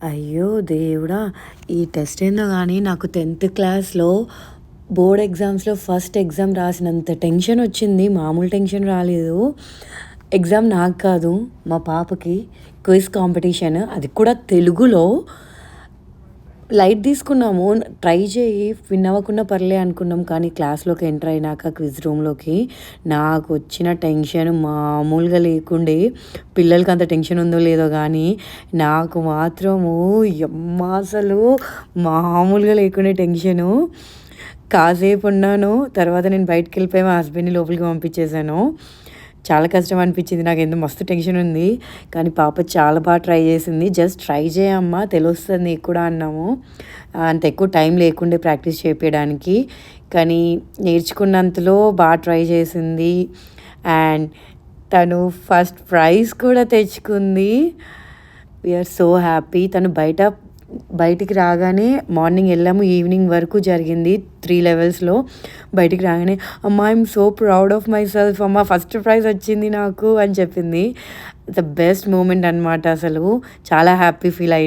అయ్యో దేవుడా! ఈ టెస్ట్ ఏందో గానీ నాకు 10థ్ క్లాస్‌లో బోర్డ్ ఎగ్జామ్స్‌లో ఫస్ట్ ఎగ్జామ్ రాసినంత టెన్షనొచ్చింది. మామూలు టెన్షన్ రాలేదు. ఎగ్జామ్ నాకు కాదు, మా పాపకి క్విజ్ కాంపిటీషన్. అది కూడా తెలుగులో. లైట్ తీసుకున్నాము. ట్రై చేయి, విన్ అవ్వకున్నా పర్లే అనుకున్నాం. కానీ క్లాస్‌లోకి ఎంటర్ అయినాక క్విజ్ రూమ్‌లోకి నాకొచ్చిన టెన్షన్ మామూలుగా లేకుండే. పిల్లలకి అంత టెన్షన్ ఉందో లేదో గానీ, నాకు మాత్రము యమ్మా అసలు మామూలుగా లేకుండే టెన్షను. కాసేపు ఉన్నాను. తర్వాత నేను బయటికెళ్ళిపోయి మా హస్బెండ్‌ని లోపలికి పంపించేసాను. చాలా కష్టం అనిపించింది. నాకేందో మస్తు టెన్షన్ ఉంది. కానీ పాప చాలా బాగా ట్రై చేసింది. జస్ట్ ట్రై చేయమ్మా, తెలుస్తది నీకు కూడా అన్నాము. అంత ఎక్కువ టైం లేకుండే ప్రాక్టీస్ చేపియడానికి. కానీ నేర్చుకున్నంతలో బాగా ట్రై చేసింది. అండ్ తను ఫస్ట్ ప్రైజ్ కూడా తెచ్చుకుంది. We are so happy. తను బయటికి రాగానే మార్నింగ్ వెళ్ళాము, ఈవినింగ్ వరకు జరిగింది 3 లెవెల్స్‌లో. బయటికి రాగానే అమ్మా I'm so proud of my self అమ్మ, ఫస్ట్ ప్రైజ్ వచ్చింది నాకు అని చెప్పింది. ద బెస్ట్ మూమెంట్ అనమాట అసలు. చాలా హ్యాపీ ఫీల్ అయింది.